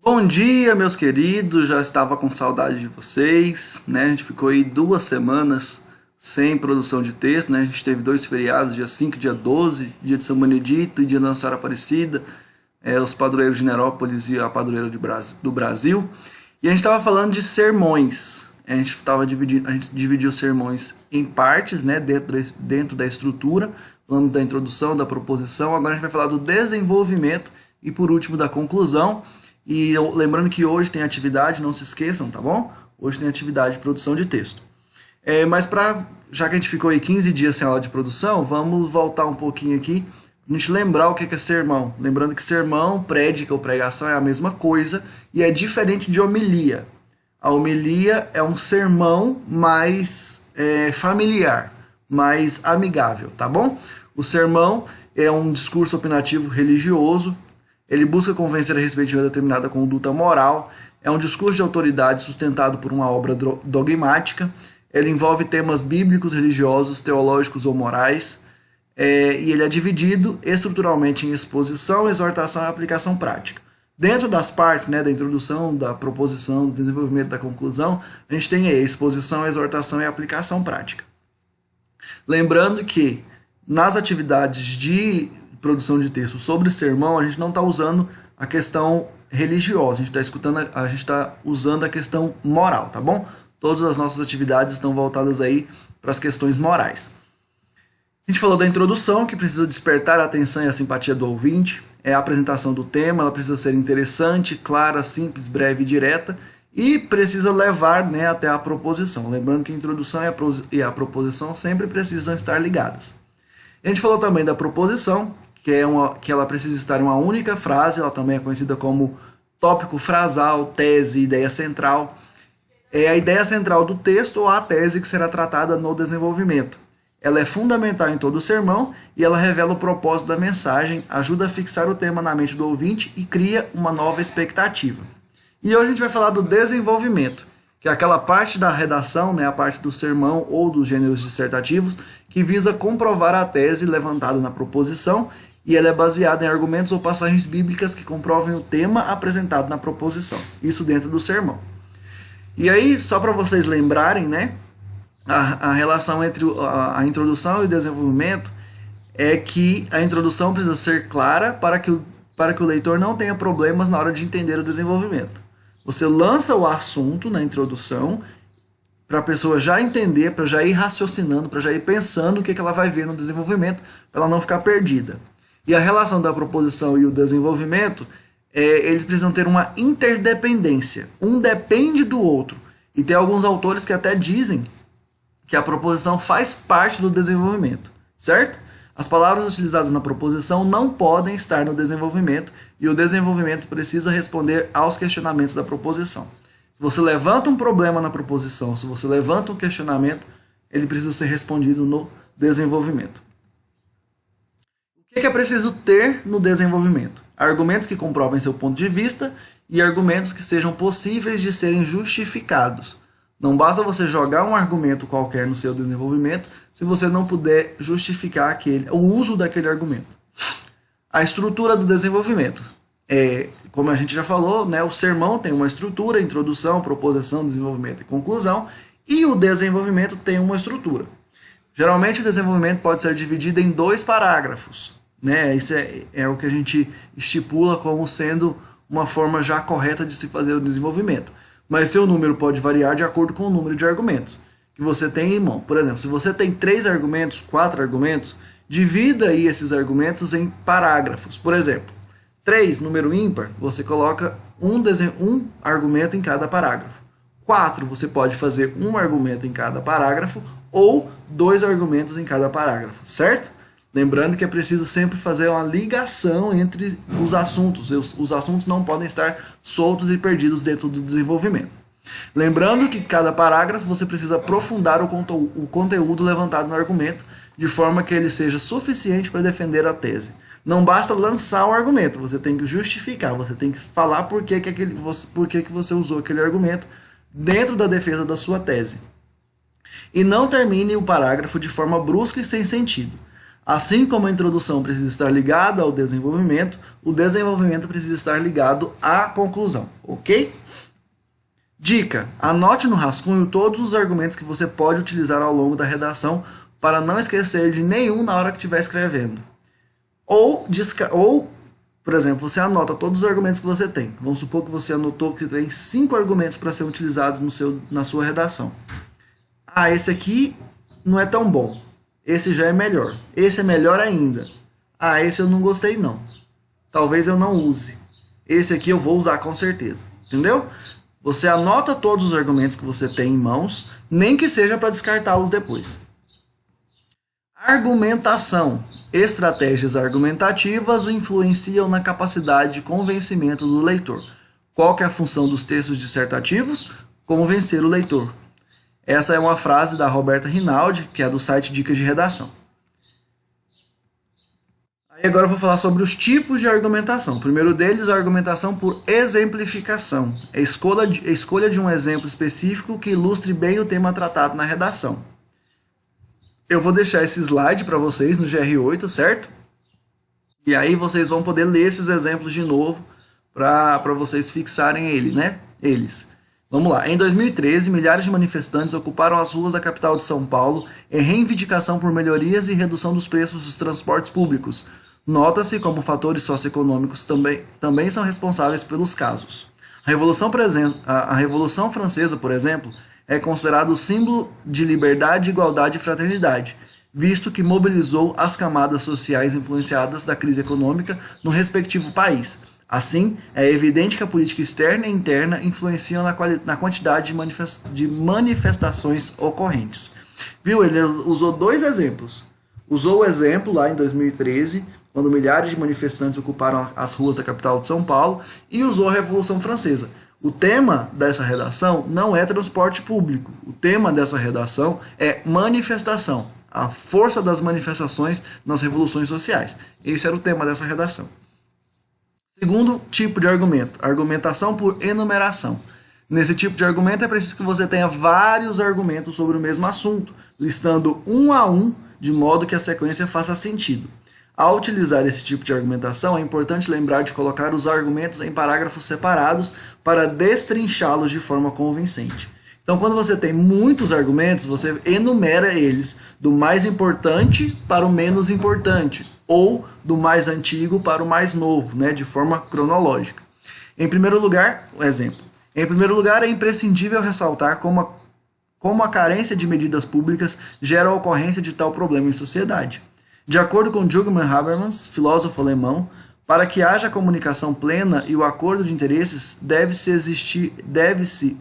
Bom dia, meus queridos. Já estava com saudade de vocês, né? A gente ficou aí 2 semanas sem produção de texto, né? A gente teve dois feriados, dia 5 e dia 12, dia de São Benedito e dia da Nossa Senhora Aparecida, os padroeiros de Nerópolis e a padroeira do Brasil. E a gente estava falando de sermões. A gente dividiu os sermões em partes, né? Dentro da estrutura, falando da introdução, da proposição. Agora a gente vai falar do desenvolvimento e, por último, da conclusão. Lembrando que hoje tem atividade, não se esqueçam, tá bom? Hoje tem atividade de produção de texto. Já que a gente ficou aí 15 dias sem aula de produção, vamos voltar um pouquinho aqui para a gente lembrar o que é sermão. Lembrando que sermão, prédica ou pregação é a mesma coisa e é diferente de homilia. A homilia é um sermão mais familiar, mais amigável, tá bom? O sermão é um discurso opinativo religioso. Ele busca convencer a respeito de uma determinada conduta moral. É um discurso de autoridade sustentado por uma obra dogmática. Ele envolve temas bíblicos, religiosos, teológicos ou morais. E ele é dividido estruturalmente em exposição, exortação e aplicação prática. Dentro das partes, né, da introdução, da proposição, do desenvolvimento, da conclusão, a gente tem aí a exposição, exortação e aplicação prática. Lembrando que nas atividades de produção de texto sobre sermão, a gente não está usando a questão religiosa, a gente está usando a questão moral, tá bom? Todas as nossas atividades estão voltadas aí para as questões morais. A gente falou da introdução, que precisa despertar a atenção e a simpatia do ouvinte. É a apresentação do tema, ela precisa ser interessante, clara, simples, breve e direta, e precisa levar, né, até a proposição. Lembrando que a introdução e a proposição sempre precisam estar ligadas. A gente falou também da proposição, que ela precisa estar em uma única frase. Ela também é conhecida como tópico frasal, tese, ideia central. É a ideia central do texto ou a tese que será tratada no desenvolvimento. Ela é fundamental em todo o sermão e ela revela o propósito da mensagem, ajuda a fixar o tema na mente do ouvinte e cria uma nova expectativa. E hoje a gente vai falar do desenvolvimento, que é aquela parte da redação, né, a parte do sermão ou dos gêneros dissertativos, que visa comprovar a tese levantada na proposição, e ela é baseada em argumentos ou passagens bíblicas que comprovem o tema apresentado na proposição. Isso dentro do sermão. E aí, só para vocês lembrarem, né, a relação entre a introdução e o desenvolvimento é que a introdução precisa ser clara para que o leitor não tenha problemas na hora de entender o desenvolvimento. Você lança o assunto na introdução para a pessoa já entender, para já ir raciocinando, para já ir pensando o que ela vai ver no desenvolvimento, para ela não ficar perdida. E a relação da proposição e o desenvolvimento, eles precisam ter uma interdependência. Um depende do outro. E tem alguns autores que até dizem que a proposição faz parte do desenvolvimento, certo? As palavras utilizadas na proposição não podem estar no desenvolvimento e o desenvolvimento precisa responder aos questionamentos da proposição. Se você levanta um problema na proposição, se você levanta um questionamento, ele precisa ser respondido no desenvolvimento. O que é preciso ter no desenvolvimento? Argumentos que comprovem seu ponto de vista e argumentos que sejam possíveis de serem justificados. Não basta você jogar um argumento qualquer no seu desenvolvimento se você não puder justificar o uso daquele argumento. A estrutura do desenvolvimento. Como a gente já falou, né, o sermão tem uma estrutura: introdução, proposição, desenvolvimento e conclusão. E o desenvolvimento tem uma estrutura. Geralmente o desenvolvimento pode ser dividido em 2 parágrafos. Né? Isso é o que a gente estipula como sendo uma forma já correta de se fazer o desenvolvimento. Mas seu número pode variar de acordo com o número de argumentos que você tem em mão. Por exemplo, se você tem 3 argumentos, 4 argumentos, divida aí esses argumentos em parágrafos. Por exemplo, 3, número ímpar, você coloca um argumento em cada parágrafo. 4, você pode fazer um argumento em cada parágrafo ou 2 argumentos em cada parágrafo, certo? Lembrando que é preciso sempre fazer uma ligação entre os assuntos. Os assuntos não podem estar soltos e perdidos dentro do desenvolvimento. Lembrando que cada parágrafo você precisa aprofundar o conteúdo levantado no argumento, de forma que ele seja suficiente para defender a tese. Não basta lançar o argumento, você tem que justificar, você tem que falar por que você usou aquele argumento dentro da defesa da sua tese. E não termine o parágrafo de forma brusca e sem sentido. Assim como a introdução precisa estar ligada ao desenvolvimento, o desenvolvimento precisa estar ligado à conclusão, ok? Dica: anote no rascunho todos os argumentos que você pode utilizar ao longo da redação para não esquecer de nenhum na hora que estiver escrevendo. Ou, por exemplo, você anota todos os argumentos que você tem. Vamos supor que você anotou que tem 5 argumentos para serem utilizados na sua redação. Ah, esse aqui não é tão bom. Esse já é melhor. Esse é melhor ainda. Ah, esse eu não gostei não. Talvez eu não use. Esse aqui eu vou usar com certeza. Entendeu? Você anota todos os argumentos que você tem em mãos, nem que seja para descartá-los depois. Argumentação. Estratégias argumentativas influenciam na capacidade de convencimento do leitor. Qual que é a função dos textos dissertativos? Convencer o leitor. Essa é uma frase da Roberta Rinaldi, que é do site Dicas de Redação. Aí agora eu vou falar sobre os tipos de argumentação. O primeiro deles é a argumentação por exemplificação. É a escolha de um exemplo específico que ilustre bem o tema tratado na redação. Eu vou deixar esse slide para vocês no GR8, certo? E aí vocês vão poder ler esses exemplos de novo para vocês fixarem eles. Vamos lá. Em 2013, milhares de manifestantes ocuparam as ruas da capital de São Paulo em reivindicação por melhorias e redução dos preços dos transportes públicos. Nota-se como fatores socioeconômicos também são responsáveis pelos casos. A Revolução Francesa, por exemplo, é considerado o símbolo de liberdade, igualdade e fraternidade, visto que mobilizou as camadas sociais influenciadas da crise econômica no respectivo país. Assim, é evidente que a política externa e interna influenciam na quantidade de manifestações ocorrentes. Viu? Ele usou 2 exemplos. Usou o exemplo lá em 2013, quando milhares de manifestantes ocuparam as ruas da capital de São Paulo, e usou a Revolução Francesa. O tema dessa redação não é transporte público. O tema dessa redação é manifestação. A força das manifestações nas revoluções sociais. Esse era o tema dessa redação. Segundo tipo de argumento, argumentação por enumeração. Nesse tipo de argumento é preciso que você tenha vários argumentos sobre o mesmo assunto, listando um a um, de modo que a sequência faça sentido. Ao utilizar esse tipo de argumentação, é importante lembrar de colocar os argumentos em parágrafos separados para destrinchá-los de forma convincente. Então, quando você tem muitos argumentos, você enumera eles do mais importante para o menos importante, ou do mais antigo para o mais novo, de forma cronológica. Em primeiro lugar, exemplo. Em primeiro lugar, é imprescindível ressaltar como a carência de medidas públicas gera a ocorrência de tal problema em sociedade. De acordo com Jürgen Habermas, filósofo alemão, para que haja comunicação plena e o acordo de interesses, deve-se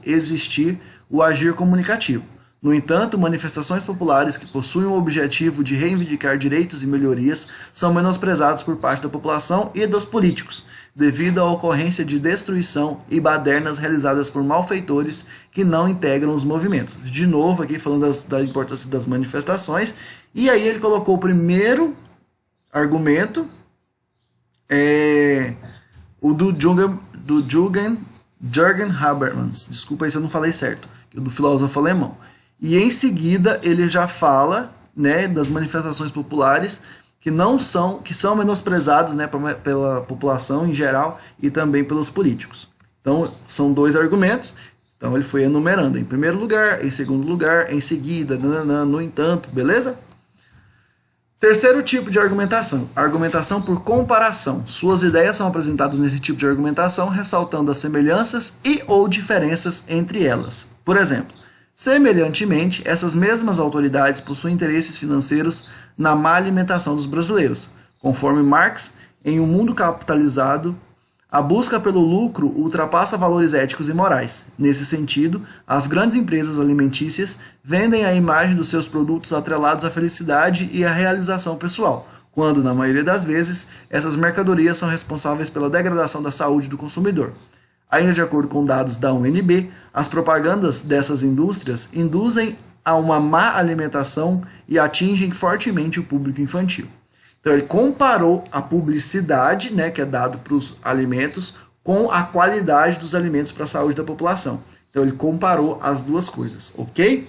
existir o agir comunicativo. No entanto, manifestações populares que possuem o objetivo de reivindicar direitos e melhorias são menosprezadas por parte da população e dos políticos, devido à ocorrência de destruição e badernas realizadas por malfeitores que não integram os movimentos. De novo, aqui falando da importância das manifestações, e aí ele colocou o primeiro argumento, o do Jürgen Habermas, desculpa aí se eu não falei certo, do filósofo alemão. E em seguida ele já fala, das manifestações populares que são menosprezados, pela população em geral e também pelos políticos. Então são 2 argumentos. Então ele foi enumerando em primeiro lugar, em segundo lugar, em seguida, no entanto, beleza? Terceiro tipo de argumentação, argumentação por comparação. Suas ideias são apresentadas nesse tipo de argumentação, ressaltando as semelhanças e ou diferenças entre elas. Por exemplo, semelhantemente, essas mesmas autoridades possuem interesses financeiros na má alimentação dos brasileiros. Conforme Marx, em um mundo capitalizado, a busca pelo lucro ultrapassa valores éticos e morais. Nesse sentido, as grandes empresas alimentícias vendem a imagem dos seus produtos atrelados à felicidade e à realização pessoal, quando, na maioria das vezes, essas mercadorias são responsáveis pela degradação da saúde do consumidor. Ainda de acordo com dados da UNB, as propagandas dessas indústrias induzem a uma má alimentação e atingem fortemente o público infantil. Então ele comparou a publicidade, que é dado para os alimentos, com a qualidade dos alimentos para a saúde da população. Então ele comparou as duas coisas, ok?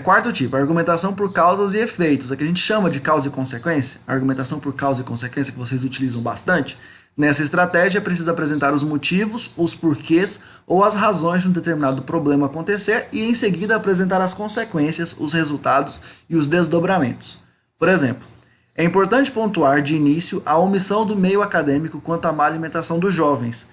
Quarto tipo, argumentação por causas e efeitos, é que a gente chama de causa e consequência, argumentação por causa e consequência que vocês utilizam bastante. Nessa estratégia, é preciso apresentar os motivos, os porquês ou as razões de um determinado problema acontecer e, em seguida, apresentar as consequências, os resultados e os desdobramentos. Por exemplo, é importante pontuar de início a omissão do meio acadêmico quanto à má alimentação dos jovens.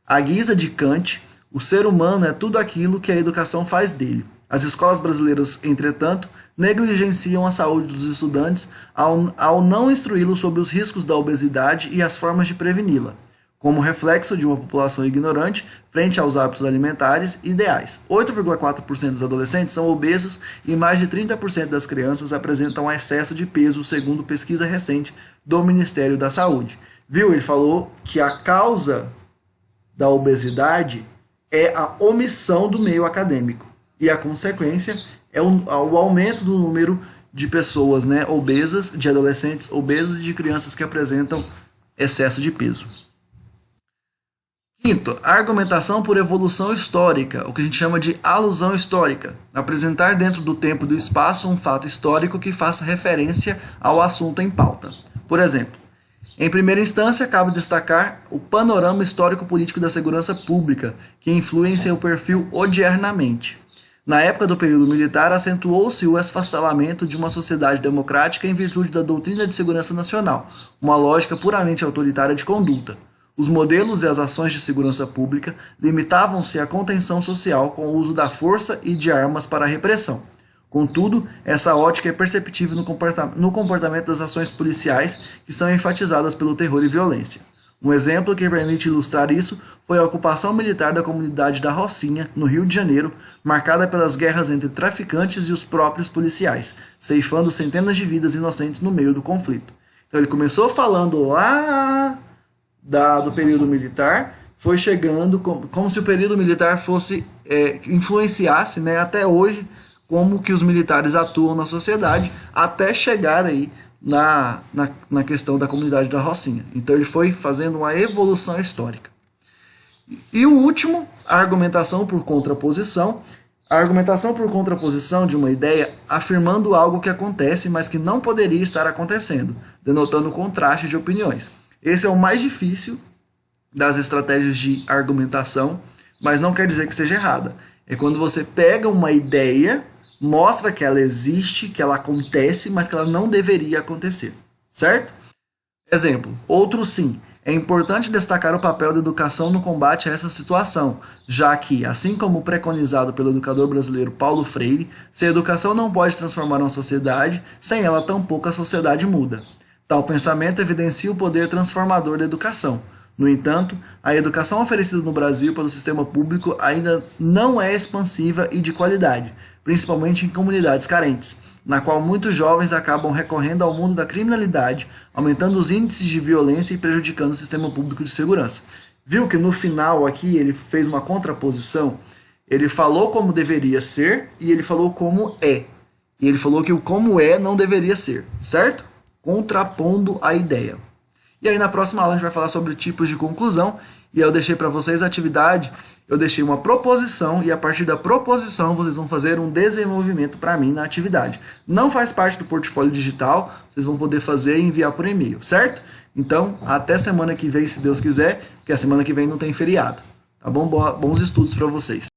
À guisa de Kant, o ser humano é tudo aquilo que a educação faz dele. As escolas brasileiras, entretanto, negligenciam a saúde dos estudantes ao não instruí-los sobre os riscos da obesidade e as formas de preveni-la, como reflexo de uma população ignorante frente aos hábitos alimentares ideais. 8,4% dos adolescentes são obesos e mais de 30% das crianças apresentam excesso de peso, segundo pesquisa recente do Ministério da Saúde. Viu? Ele falou que a causa da obesidade é a omissão do meio acadêmico. E a consequência é o aumento do número de pessoas, né, obesas, de adolescentes obesos e de crianças que apresentam excesso de peso. Quinto, argumentação por evolução histórica, o que a gente chama de alusão histórica. Apresentar dentro do tempo e do espaço um fato histórico que faça referência ao assunto em pauta. Por exemplo, em primeira instância, cabe destacar o panorama histórico-político da segurança pública, que influi em seu perfil odiernamente. Na época do período militar, acentuou-se o esfacelamento de uma sociedade democrática em virtude da doutrina de segurança nacional, uma lógica puramente autoritária de conduta. Os modelos e as ações de segurança pública limitavam-se à contenção social com o uso da força e de armas para a repressão. Contudo, essa ótica é perceptível no comportamento das ações policiais, que são enfatizadas pelo terror e violência. Um exemplo que permite ilustrar isso foi a ocupação militar da comunidade da Rocinha, no Rio de Janeiro, marcada pelas guerras entre traficantes e os próprios policiais, ceifando centenas de vidas inocentes no meio do conflito. Então ele começou falando lá do período militar, foi chegando como se o período militar fosse influenciasse, né, até hoje como que os militares atuam na sociedade, até chegar aí na questão da comunidade da Rocinha. Então ele foi fazendo uma evolução histórica. E o último, a argumentação por contraposição. A argumentação por contraposição de uma ideia afirmando algo que acontece, mas que não poderia estar acontecendo, denotando contraste de opiniões. Esse é o mais difícil das estratégias de argumentação, mas não quer dizer que seja errada. É quando você pega uma ideia, mostra que ela existe, que ela acontece, mas que ela não deveria acontecer, certo? Exemplo, outro sim. É importante destacar o papel da educação no combate a essa situação, já que, assim como preconizado pelo educador brasileiro Paulo Freire, se a educação não pode transformar uma sociedade, sem ela tampouco a sociedade muda. Tal pensamento evidencia o poder transformador da educação. No entanto, a educação oferecida no Brasil pelo sistema público ainda não é expansiva e de qualidade, principalmente em comunidades carentes, na qual muitos jovens acabam recorrendo ao mundo da criminalidade, aumentando os índices de violência e prejudicando o sistema público de segurança. Viu que no final aqui ele fez uma contraposição? Ele falou como deveria ser e ele falou como é. E ele falou que o como é não deveria ser, certo? Contrapondo a ideia. E aí na próxima aula a gente vai falar sobre tipos de conclusão, e eu deixei para vocês a atividade, eu deixei uma proposição, e a partir da proposição vocês vão fazer um desenvolvimento para mim na atividade. Não faz parte do portfólio digital, vocês vão poder fazer e enviar por e-mail, certo? Então, até semana que vem, se Deus quiser, porque a semana que vem não tem feriado. Tá bom? Bons estudos para vocês.